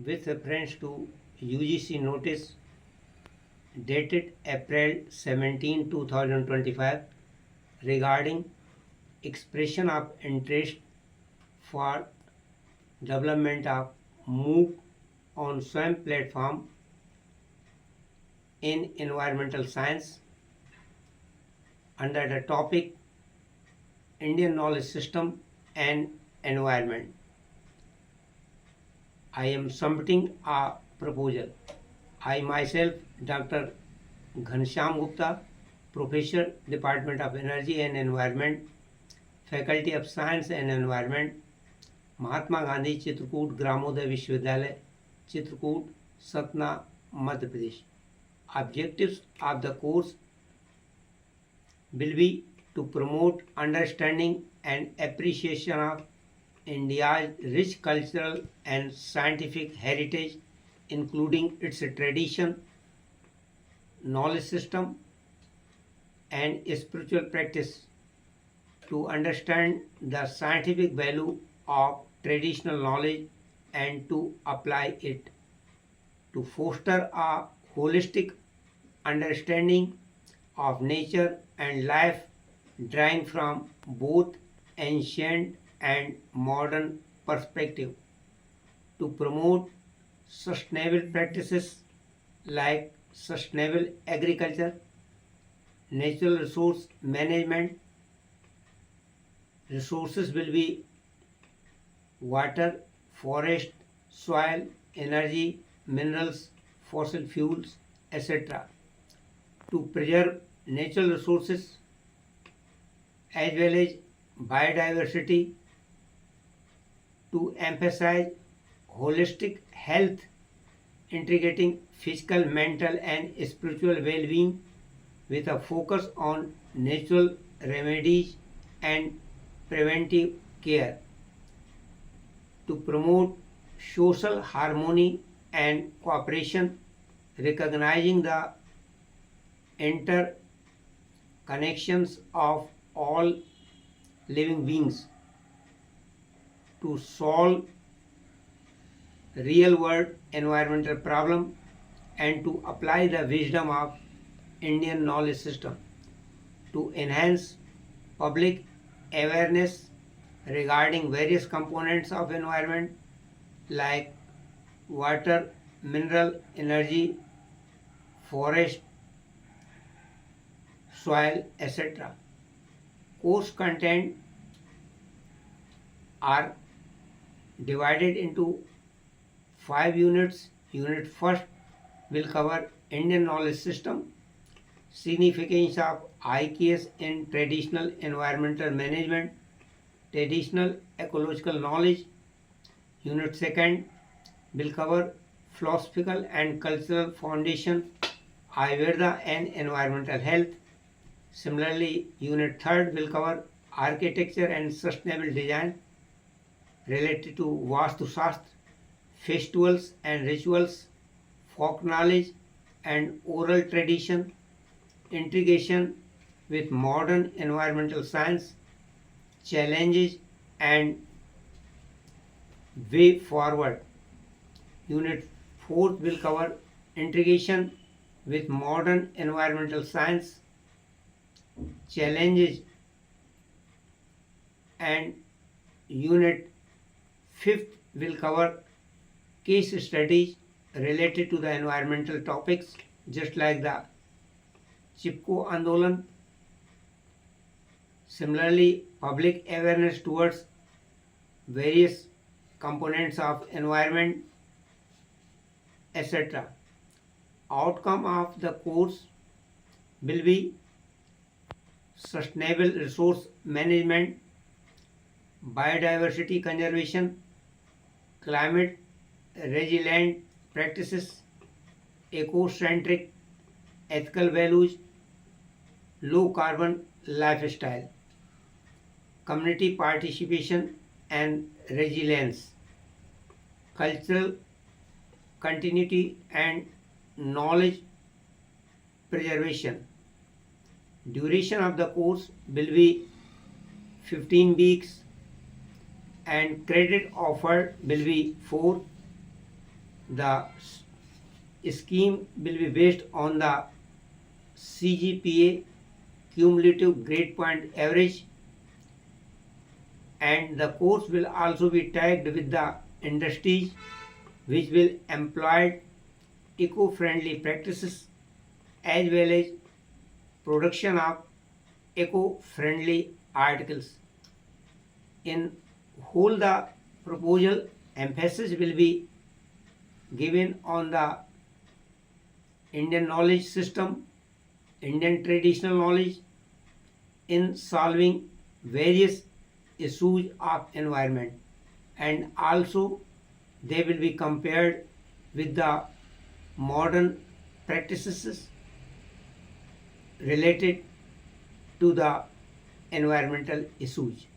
with reference to UGC notice dated April 17, 2025 regarding expression of interest for development of MOOC on SWAYAM platform in environmental science under the topic Indian knowledge system and environment. I am submitting a proposal. I myself, Dr. Ghanshyam Gupta, Professor, Department of Energy and Environment, Faculty of Science and Environment, Mahatma Gandhi Chitrakoot ग्रामोदय विश्वविद्यालय Chitrakoot Satna Madhya Pradesh. Objectives of the course will be to promote understanding and appreciation of India's rich cultural and scientific heritage, including its tradition, knowledge system, and spiritual practice, to understand the scientific value of traditional knowledge and to apply it, to foster a holistic understanding of nature and life drawing from both ancient and modern perspective, to promote sustainable practices like sustainable agriculture, natural resource management. Resources will be water, forest, soil, energy, minerals, fossil fuels, etc. To preserve natural resources as well as biodiversity, to emphasize holistic health, integrating physical, mental, and spiritual well-being with a focus on natural remedies and preventive care, to promote social harmony and cooperation, recognizing the interconnections of all living beings, to solve real world environmental problem and to apply the wisdom of Indian knowledge system, to enhance public awareness regarding various components of environment like water, mineral, energy, forest, soil, etc. Course content are divided into 5 units. Unit first will cover Indian knowledge system, significance of IKS in traditional environmental management, traditional ecological knowledge. Unit second will cover philosophical and cultural foundation, Ayurveda and environmental health. Similarly, unit third will cover architecture and sustainable design related to Vastu Shastra, festivals and rituals, folk knowledge and oral tradition, integration with modern environmental science, challenges and way forward. Unit 4 will cover integration with modern environmental science, challenges, and unit 5th will cover case studies related to the environmental topics, just like the Chipko Andolan. Similarly, public awareness towards various components of environment, etc. Outcome of the course will be sustainable resource management, biodiversity conservation, climate resilient practices, eco-centric ethical values, low carbon lifestyle, community participation and resilience, cultural continuity and knowledge preservation. Duration of the course will be 15 weeks and credit offered will be 4. The scheme will be based on the CGPA, cumulative grade point average, and the course will also be tagged with the industries which will employ eco-friendly practices as well as production of eco-friendly articles. In whole, the proposal emphasis will be given on the Indian knowledge system, Indian traditional knowledge in solving various issues of environment, and also they will be compared with the modern practices related to the environmental issues.